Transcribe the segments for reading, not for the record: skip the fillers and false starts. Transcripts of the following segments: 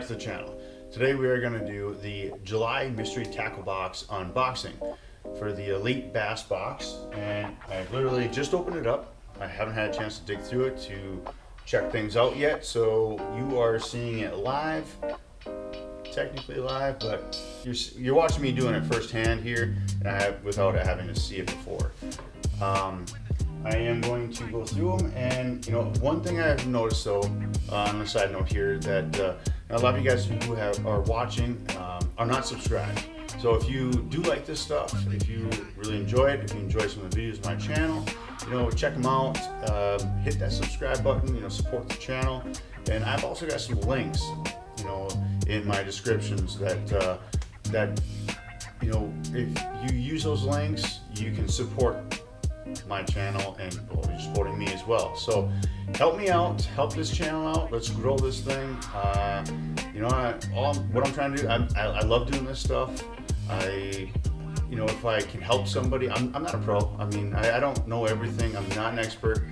back to the channel. Today we are going to do the July mystery tackle box unboxing for the Elite Bass box, and I literally just opened it up. I haven't had a chance to dig through it to check things out yet, so you are seeing it live, technically live, but you're watching me doing it firsthand here without having to see it before. I am going to go through them, and one thing I've noticed though, on the side note here, that a lot of you guys who are watching are not subscribed. So if you do like this stuff, if you really enjoy it, if you enjoy some of the videos on my channel, check them out, hit that subscribe button, support the channel. And I've also got some links, in my descriptions that if you use those links, you can support my channel and you're supporting me as well. So help me out, help this channel out. Let's grow this thing. What I'm trying to do, I love doing this stuff. If I can help somebody, I'm not a pro. I mean, I don't know everything. I'm not an expert.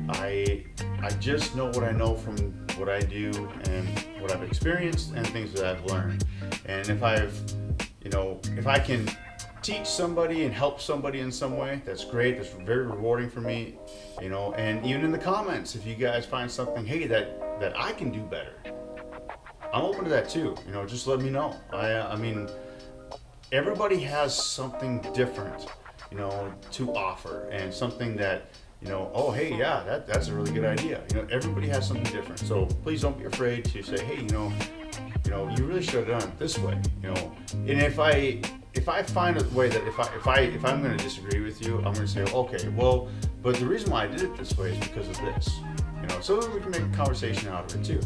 I just know what I know from what I do and what I've experienced and things that I've learned. And if I can teach somebody and help somebody in some way, that's great. That's very rewarding for me. And even in the comments, if you guys find something, hey, that I can do better, I'm open to that too. Just let me know. I mean, everybody has something different, to offer, and something that, oh, hey, yeah, that's a really good idea. Everybody has something different. So please don't be afraid to say, hey, you really should have done it this way. And if I find a way that if I'm going to disagree with you, I'm going to say, okay, well, but the reason why I did it this way is because of this. So that we can make a conversation out of it too,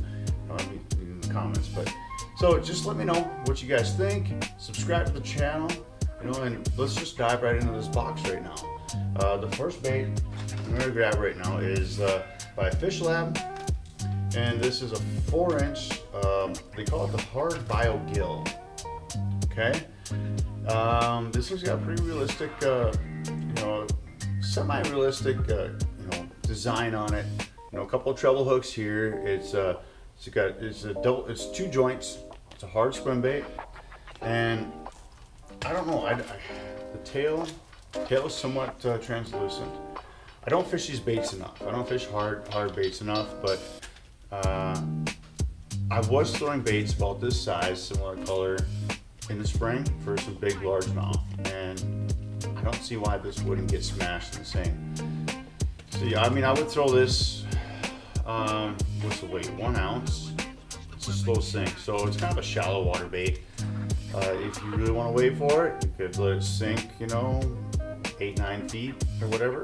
in the comments. But so just let me know what you guys think. Subscribe to the channel, and let's just dive right into this box right now. The first bait I'm going to grab right now is by Fish Lab, and this is a 4-inch. They call it the Hard Bio Gill. Okay. This one's got a pretty realistic, semi-realistic, design on it. A couple of treble hooks here. It's two joints. It's a hard swim bait, and I don't know. The tail is somewhat translucent. I don't fish these baits enough. I don't fish hard baits enough, but I was throwing baits about this size, similar color, in the spring for some big largemouth, and I don't see why this wouldn't get smashed the same. So yeah, I mean, I would throw this, what's the weight, 1 ounce. It's a slow sink, so it's kind of a shallow water bait. If you really want to wait for it, you could let it sink, 8-9 feet or whatever.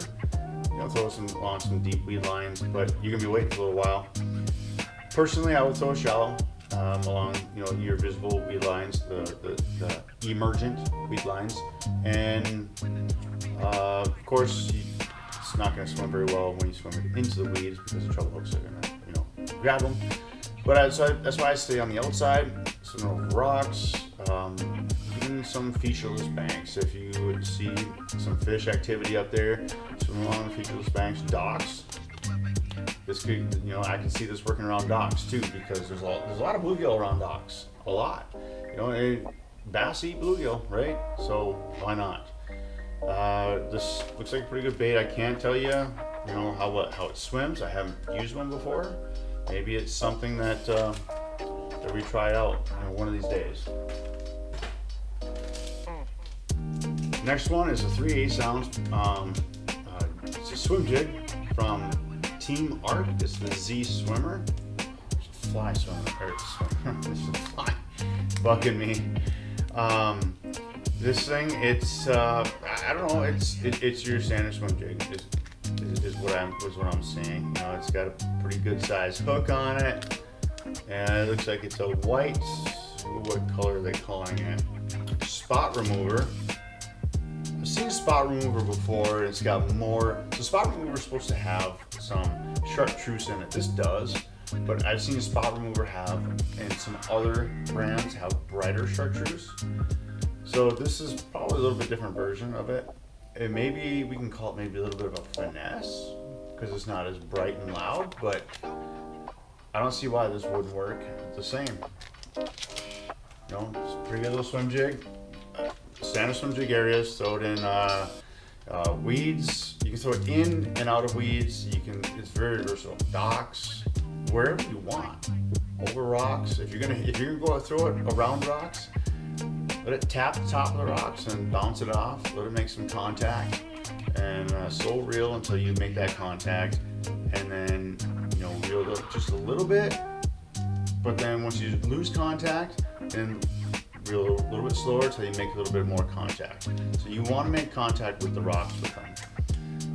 Throw on some deep weed lines, but you're gonna be waiting for a little while. Personally, I would throw shallow along, your visible weed lines, the emergent weed lines, and of course, it's not going to swim very well when you swim into the weeds because the treble hooks are going to, grab them. But that's why I stay on the outside, some rocks, even some featureless banks. If you would see some fish activity up there, swim along the featureless banks, docks. This could, I can see this working around docks too, because there's a lot of bluegill around docks. A lot. Bass eat bluegill, right? So why not? This looks like a pretty good bait. I can't tell you, how it swims. I haven't used one before. Maybe it's something that we try out one of these days. Next one is a 3/8 ounce. It's a swim jig from Team Art. It's the Z Swimmer. Fly swimmer. This is a fly bucking me. This thing, it's I don't know. It's your standard swim jig. Is what I'm seeing. It's got a pretty good size hook on it, and it looks like it's a white. What color are they calling it? Spot remover. I've seen spot remover before. It's got more. So spot remover is supposed to have some chartreuse in it. This does, but I've seen spot remover have, and some other brands have brighter chartreuse. So this is probably a little bit different version of it. And maybe we can call it maybe a little bit of a finesse because it's not as bright and loud, but I don't see why this wouldn't work the same. You know, it's a pretty good little swim jig. Standard swim jig areas. Throw it in weeds. You can throw it in and out of weeds. You can. It's very versatile. Docks, wherever you want. Over rocks. If you're gonna go out throw it around rocks, let it tap the top of the rocks and bounce it off. Let it make some contact, and slow reel until you make that contact, and then reel it up just a little bit. But then once you lose contact, then reel a little bit slower until you make a little bit more contact. So you want to make contact with the rocks with them.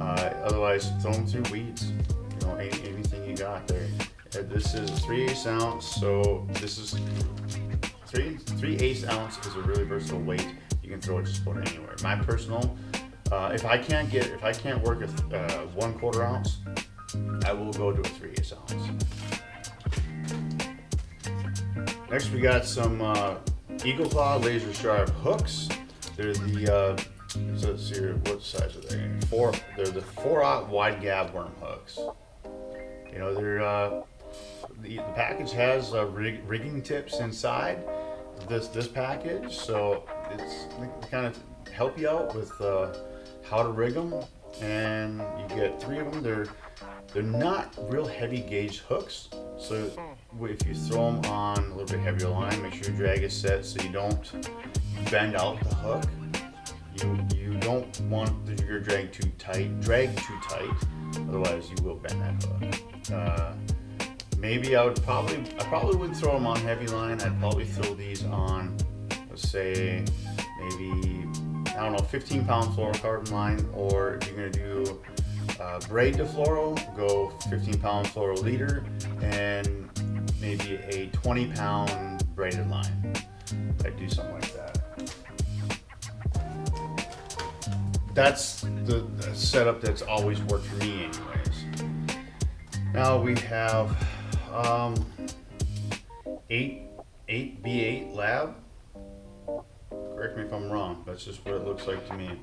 Otherwise, throw them through weeds. Anything you got there. This is a 3/8 ounce, so this is 3/8 ounce is a really versatile weight. You can throw it just about anywhere. My personal, if I can't work a 1/4 ounce, I will go to a 3/8 ounce. Next, we got some Eagle Claw laser sharp hooks. They're the let's see here, what size are they? They're the 4/0 wide gap worm hooks. They're the package has rigging tips inside this package, so it's kind of help you out with how to rig them. And you get 3 of them. They're not real heavy gauge hooks, so if you throw them on a little bit heavier line, make sure your drag is set so you don't bend out the hook. You don't want your drag too tight, otherwise you will bend that hook. Maybe I probably wouldn't throw them on heavy line. I'd probably throw these on, let's say, maybe, 15-pound fluorocarbon line, or if you're gonna do braid to fluoro, go 15-pound fluoro leader, and maybe a 20-pound braided line. I'd do something like that. That's the setup that's always worked for me anyways. Now we have 8B8 Lab. Correct me if I'm wrong, that's just what it looks like to me.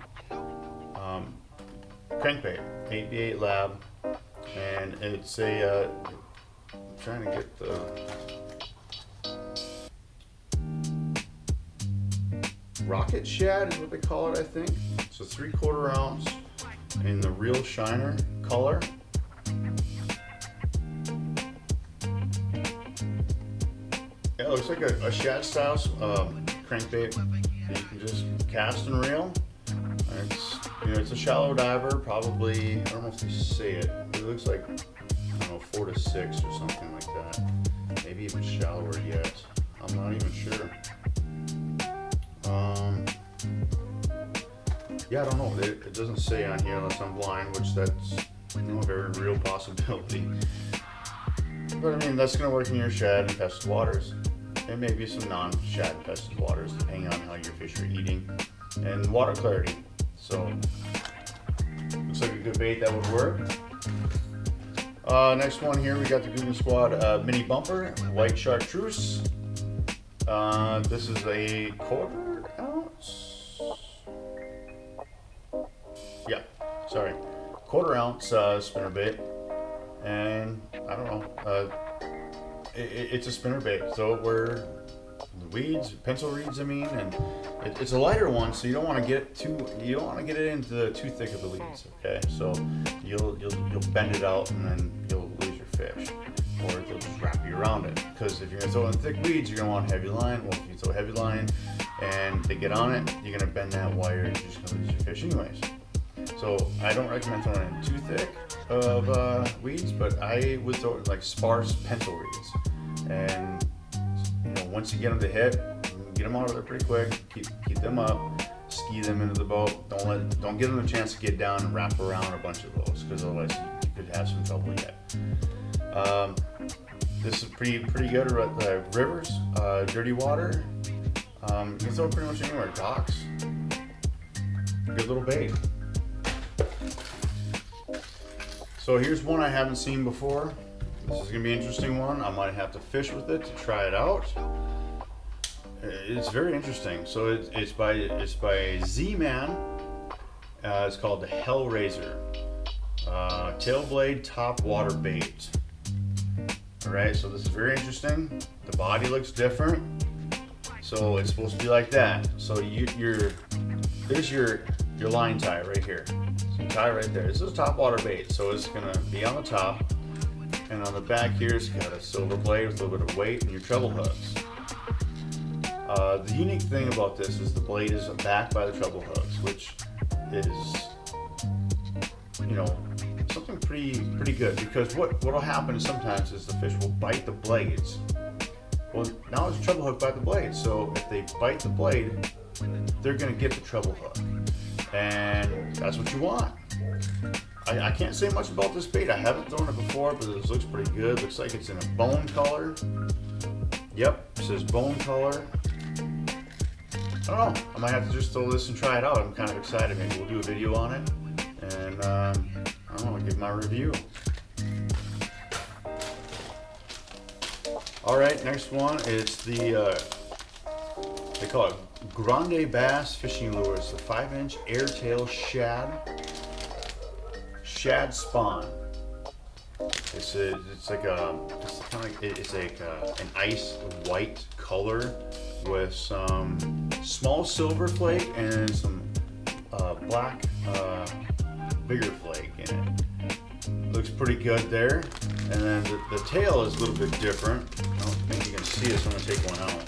Crankbait, 8B8 Lab, and it's a, I'm trying to get the, rocket shad is what they call it, I think. It's a 3/4 ounce in the real shiner color. Yeah, it looks like a shad style crankbait that you can just cast and reel. It's a shallow diver, probably, I don't know if you say it. It looks like, 4 to 6 or something like that. Maybe even shallower yet. I'm not even sure. Yeah, I don't know. It doesn't say on here unless I'm blind, which that's a very real possibility. But I mean, that's going to work in your shad infested waters, and maybe some non-shad infested waters, depending on how your fish are eating and water clarity. So, looks like a good bait that would work. Next one here, we got the Googling Squad mini bumper, white chartreuse. This is a 1/4 ounce. Yeah, sorry, 1/4 ounce spinner bait, and I don't know. It's a spinner bait, so we're weeds, pencil reeds, and it's a lighter one, so you don't want to get it into too thick of the weeds. Okay, so you'll bend it out, and then you'll lose your fish, or they'll just wrap you around it. Because if you're gonna throw in thick weeds, you're gonna want heavy line. Well, if you throw heavy line and they get on it, you're gonna bend that wire, and you're just gonna lose your fish anyways. So I don't recommend throwing in too thick of weeds, but I would throw it like sparse pencil reeds. And once you get them to hit, get them out of there pretty quick. Keep them up, ski them into the boat. Don't give them a chance to get down and wrap around a bunch of those, because otherwise you could have some trouble yet. This is pretty good at rivers, dirty water. You can throw it pretty much anywhere. Docks. Good little bait. So here's one I haven't seen before. This is gonna be an interesting one. I might have to fish with it to try it out. It's very interesting. So it's by Z-Man. It's called the Hellraiser. Tail blade top water bait. All right, so this is very interesting. The body looks different. So it's supposed to be like that. So there's your line tie right here. So you tie right there. This is a top water bait, so it's gonna be on the top, and on the back here it's got a silver blade with a little bit of weight and your treble hooks. The unique thing about this is the blade is backed by the treble hooks, which is, you know, something pretty good, because what'll happen is sometimes is the fish will bite the blades. Well, now it's a treble hook by the blade, so if they bite the blade, they're gonna get the treble hook, and that's what you want. I can't say much about this bait. I haven't thrown it before, but this looks pretty good. Looks like it's in a bone color. Yep, it says bone color. I don't know, I might have to just throw this and try it out. I'm kind of excited. Maybe we'll do a video on it, and I don't know, give my review. All right, next one is the, they call it Grande Bass Fishing Lures, the 5-inch Airtail Shad Spawn. It's like an ice white color with some small silver flake and some black bigger flake in it. Looks pretty good there. And then the tail is a little bit different. I don't think you can see this. I'm gonna take one out.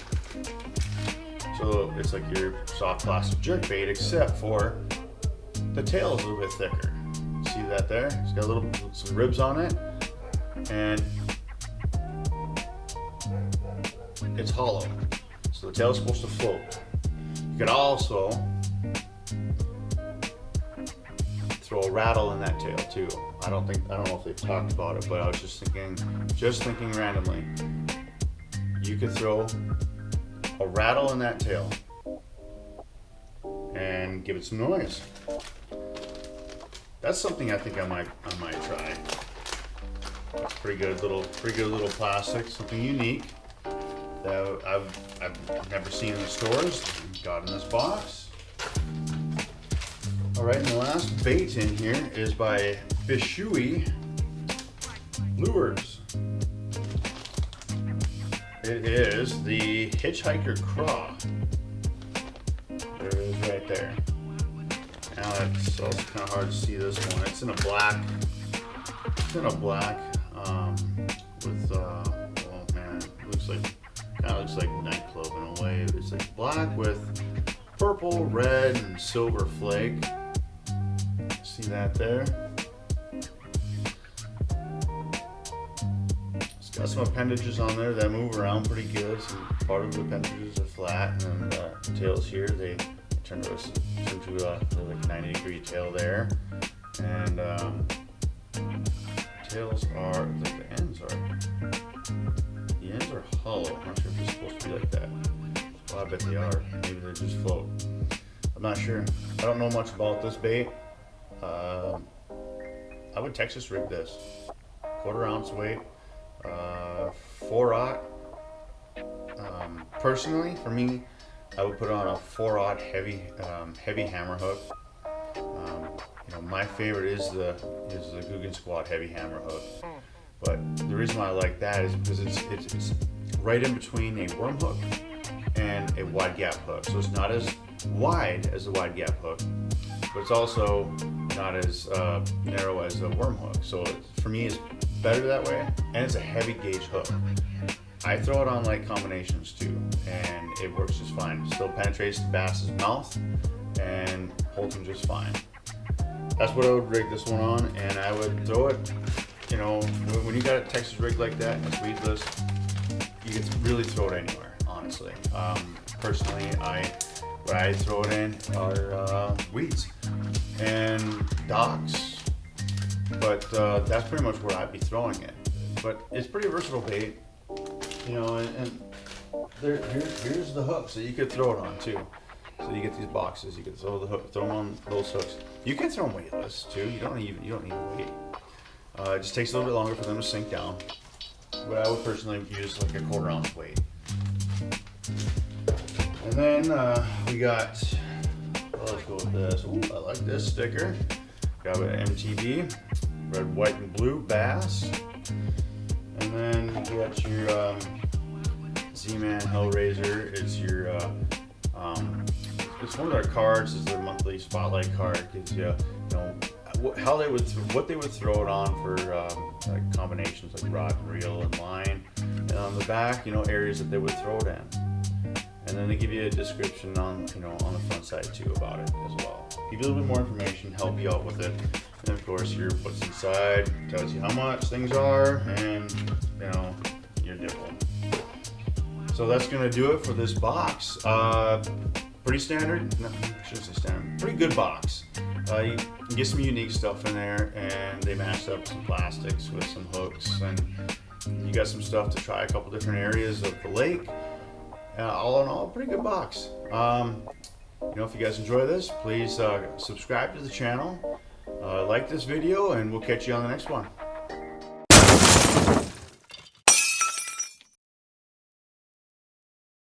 So it's like your soft plastic jerk bait, except for the tail is a little bit thicker. See that there? It's got some ribs on it, and it's hollow. So the tail is supposed to float. You could also throw a rattle in that tail too. I don't know if they've talked about it, but I was just thinking randomly. You could throw a rattle in that tail and give it some noise. That's something I think I might try. It's pretty good little plastic, something unique that I've never seen in the stores. Got in this box. All right, and the last bait in here is by Fishui Lures. It is the Hitchhiker Craw. There it is right there. Now it's also kind of hard to see this one. It's in a black. With oh man, it kind of looks like nightclub in a way. It's like black with purple, red, and silver flake. See that there? It's got some appendages on there that move around pretty good. Some part of the appendages are flat, and then the tails here, they turn to like a 90-degree tail there, and tails are like the ends are hollow. I'm not sure if they're supposed to be like that. Well, I bet they are. Maybe they just float. I'm not sure. I don't know much about this bait. I would Texas rig this. 1/4 ounce weight, 4/0. Personally, for me, I would put on a 4/0 heavy hammer hook. You know, my favorite is the Guggen Squad heavy hammer hook. But the reason why I like that is because it's right in between a worm hook and a wide gap hook. So it's not as wide as the wide gap hook, but it's also not as narrow as a worm hook. So for me, it's better that way, and it's a heavy gauge hook. I throw it on light combinations too, and it works just fine. Still penetrates the bass's mouth and holds him just fine. That's what I would rig this one on, and I would throw it, you know, when you got a Texas rig like that and it's weedless, you can really throw it anywhere, honestly. Personally, what I throw it in are weeds and docks, but that's pretty much where I'd be throwing it. But it's pretty versatile bait, you know, and here's the hooks that you could throw it on too. So you get these boxes, you can throw them on those hooks. You can throw them weightless too. You don't need a weight. It just takes a little bit longer for them to sink down. But I would personally use like a 1/4 ounce weight. And then we got, well, let's go with this. Ooh, I like this sticker. Got an MTB, red, white, and blue bass. And then you got your Z-Man Hellraiser. It's your it's one of their cards. It's their monthly spotlight card. Gives you, you know, what they would throw it on for like combinations like rod and reel and line. And on the back, you know, areas that they would throw it in. And then they give you a description on, you know, on the front side too about it as well. Give you a little bit more information, help you out with it. And of course, your what's inside tells you how much things are, and you know, your nipple. So that's gonna do it for this box. Pretty standard. No, I shouldn't say standard. Pretty good box. You can get some unique stuff in there, and they mashed up some plastics with some hooks, and you got some stuff to try a couple different areas of the lake. All in all, pretty good box. You know, if you guys enjoy this, please subscribe to the channel, like this video, and we'll catch you on the next one.